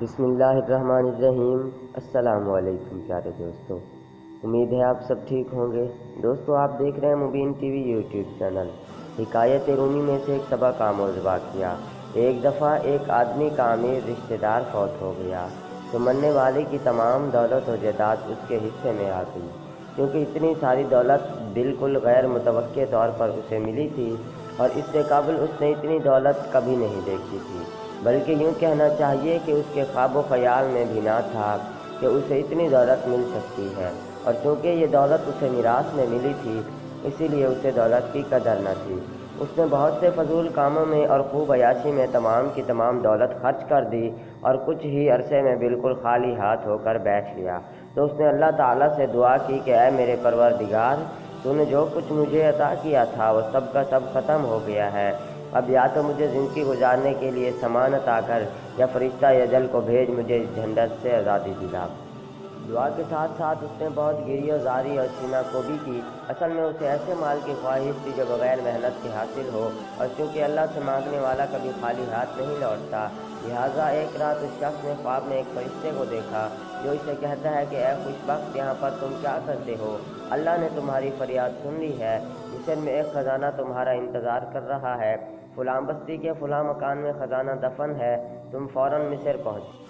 بسم اللہ الرحمن الرحیم۔ السلام علیکم پیارے دوستوں، امید ہے آپ سب ٹھیک ہوں گے۔ دوستوں، آپ دیکھ رہے ہیں مبین ٹی وی یوٹیوب چینل۔ حکایت رومی میں سے ایک سبق آموز واقعہ۔ ایک دفعہ ایک آدمی کا امیر رشتہ دار فوت ہو گیا تو مرنے والے کی تمام دولت و جائیداد اس کے حصے میں آ گئی۔ کیونکہ اتنی ساری دولت بالکل غیر متوقع طور پر اسے ملی تھی اور اس سے قبل اس نے اتنی دولت کبھی نہیں دیکھی تھی، بلکہ یوں کہنا چاہیے کہ اس کے خواب و خیال میں بھی نہ تھا کہ اسے اتنی دولت مل سکتی ہے، اور چونکہ یہ دولت اسے میراث میں ملی تھی اسی لیے اسے دولت کی قدر نہ تھی۔ اس نے بہت سے فضول کاموں میں اور خوب عیاشی میں تمام کی تمام دولت خرچ کر دی اور کچھ ہی عرصے میں بالکل خالی ہاتھ ہو کر بیٹھ لیا۔ تو اس نے اللہ تعالیٰ سے دعا کی کہ اے میرے پروردگار، تو نے جو کچھ مجھے عطا کیا تھا وہ سب کا سب ختم ہو گیا ہے۔ اب یا تو مجھے زندگی گزارنے کے لیے سامان عطا کر یا فرشتہ اجل کو بھیج مجھے اس جھنجٹ سے آزادی دلا۔ دعا کے ساتھ ساتھ اس نے بہت گری و زاری اور سینہ کوبی کی۔ اصل میں اسے ایسے مال کی خواہش تھی جو بغیر محنت کے حاصل ہو، اور چونکہ اللہ سے مانگنے والا کبھی خالی ہاتھ نہیں لوٹتا، لہٰذا ایک رات اس شخص نے خواب میں ایک فرشتے کو دیکھا جو اسے کہتا ہے کہ اے خوش بخت، یہاں پر تم کیا کرتے ہو؟ اللہ نے تمہاری فریاد سن لی ہے، مصر میں ایک خزانہ تمہارا انتظار کر رہا ہے، فلاں بستی کے فلاں مکان میں خزانہ دفن ہے، تم فوراً مصر پہنچ۔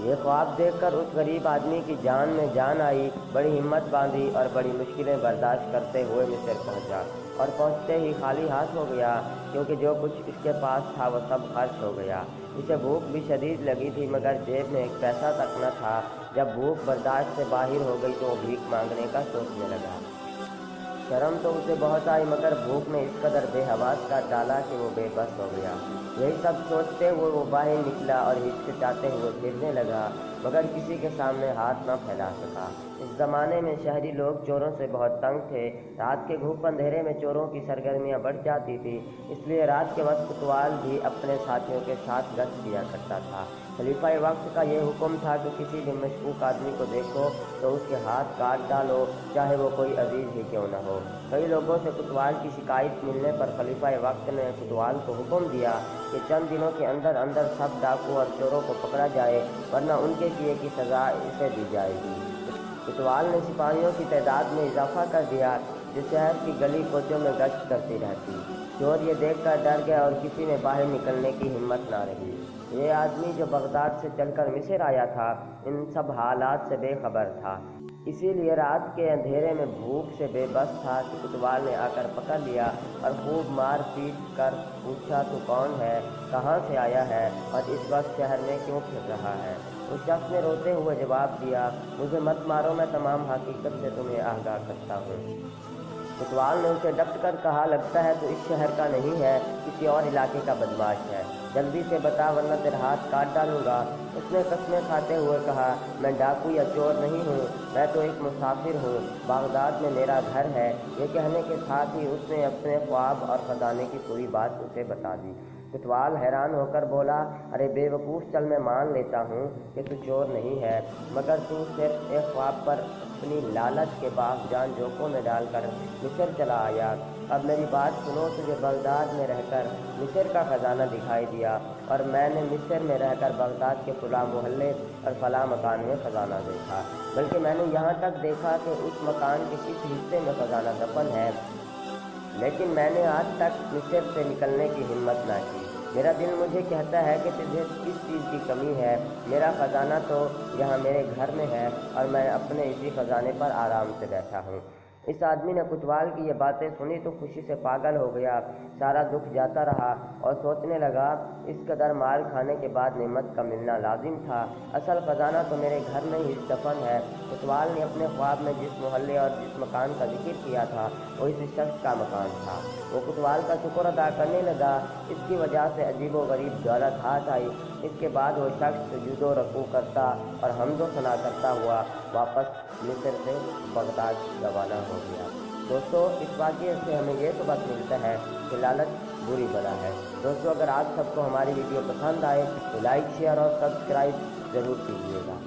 یہ خواب دیکھ کر اس غریب آدمی کی جان میں جان آئی، بڑی ہمت باندھی اور بڑی مشکلیں برداشت کرتے ہوئے مصر پہنچا، اور پہنچتے ہی خالی ہاتھ ہو گیا، کیونکہ جو کچھ اس کے پاس تھا وہ سب خرچ ہو گیا۔ اسے بھوک بھی شدید لگی تھی مگر جیب میں ایک پیسہ تک نہ تھا۔ جب بھوک برداشت سے باہر ہو گئی تو وہ بھیک مانگنے کا سوچنے لگا۔ شرم تو اسے بہت آئی مگر بھوک نے اس قدر بے حواس کر ڈالا کہ وہ بے بس ہو گیا۔ یہی سب سوچتے ہوئے وہ باہر نکلا اور ہچکچاتے ہوئے پھرنے لگا، مگر کسی کے سامنے ہاتھ نہ پھیلا سکا۔ اس زمانے میں شہری لوگ چوروں سے بہت تنگ تھے۔ رات کے گھوپ اندھیرے میں چوروں کی سرگرمیاں بڑھ جاتی تھی، اس لیے رات کے وقت کوتوال بھی اپنے ساتھیوں کے ساتھ گشت کیا کرتا تھا۔ خلیفہ وقت کا یہ حکم تھا کہ کسی بھی مشکوک آدمی کو دیکھو تو اس کے ہاتھ کاٹ ڈالو، چاہے وہ کوئی عزیز ہی کیوں نہ ہو۔ کئی لوگوں سے کوتوال کی شکایت ملنے پر خلیفہ وقت نے کوتوال کو حکم دیا کہ چند دنوں کے اندر اندر سب ڈاکو اور چوروں کو پکڑا جائے، ورنہ ان کے کیے کی سزا اسے دی جائے گی۔ کوتوال نے سپاہیوں کی تعداد میں اضافہ کر دیا جو شہر کی گلی کوچوں میں گشت کرتی رہتی۔ چور یہ دیکھ کر ڈر گیا اور کسی میں باہر نکلنے کی ہمت نہ رہی۔ یہ آدمی جو بغداد سے چل کر مصر آیا تھا ان سب حالات سے بے خبر تھا، اسی لیے رات کے اندھیرے میں بھوک سے بے بس تھا کہ کوتوال نے آ کر پکڑ لیا اور خوب مار پیٹ کر پوچھا تو کون ہے، کہاں سے آیا ہے اور اس وقت شہر میں کیوں پھر رہا ہے؟ اس شخص نے روتے ہوئے جواب دیا، مجھے مت مارو، میں تمام حقیقت سے تمہیں آگاہ کرتا ہوں۔ کوتوال نے اسے ڈپٹ کر کہا، لگتا ہے تو اس شہر کا نہیں ہے، کسی اور علاقے کا بدماش ہے، جلدی سے بتا ورنہ تیرا ہاتھ کاٹ ڈالوں گا۔ اس نے قسمیں کھاتے ہوئے کہا، میں ڈاکو یا چور نہیں ہوں، میں تو ایک مسافر ہوں، بغداد میں میرا گھر ہے۔ یہ کہنے کے ساتھ ہی اس نے اپنے خواب اور خزانے کی پوری بات اسے بتا دی۔ کوتوال حیران ہو کر بولا، ارے بے وقوف، چل میں مان لیتا ہوں کہ تو چور نہیں ہے، مگر تو صرف ایک خواب پر اپنی لالچ کے باغ جان جوکوں میں ڈال کر مصر چلا آیا۔ اب میری بات سنو، تجھے بغداد میں رہ کر مصر کا خزانہ دکھائی دیا اور میں نے مصر میں رہ کر بغداد کے فلاں محلے اور فلاں مکان میں خزانہ دیکھا، بلکہ میں نے یہاں تک دیکھا کہ اس مکان کے کس حصے میں خزانہ دفن ہے، لیکن میں نے آج تک مصر سے نکلنے کی ہمت نہ کی۔ میرا دل مجھے کہتا ہے کہ تجھے کس چیز کی کمی ہے، میرا خزانہ تو یہاں میرے گھر میں ہے اور میں اپنے اسی خزانے پر آرام سے بیٹھا ہوں۔ اس آدمی نے کوتوال کی یہ باتیں سنی تو خوشی سے پاگل ہو گیا، سارا دکھ جاتا رہا اور سوچنے لگا، اس قدر مال کھانے کے بعد نعمت کا ملنا لازم تھا، اصل خزانہ تو میرے گھر میں ہی دفن ہے۔ کوتوال نے اپنے خواب میں جس محلے اور جس مکان کا ذکر کیا تھا وہ اس شخص کا مکان تھا۔ وہ کوتوال کا شکر ادا کرنے لگا، اس کی وجہ سے عجیب و غریب دولت ہاتھ آئی۔ اس کے بعد وہ شخص سجود و رکوع کرتا اور حمد و ثنا کرتا ہوا واپس مصر سے بغداد روانہ ہو گیا۔ دوستو، اس واقعے سے ہمیں یہ سبق ملتا ہے کہ لالچ بری بلا ہے۔ دوستو، اگر آپ سب کو ہماری ویڈیو پسند آئے تو لائک، شیئر اور سبسکرائب ضرور کیجیے گا۔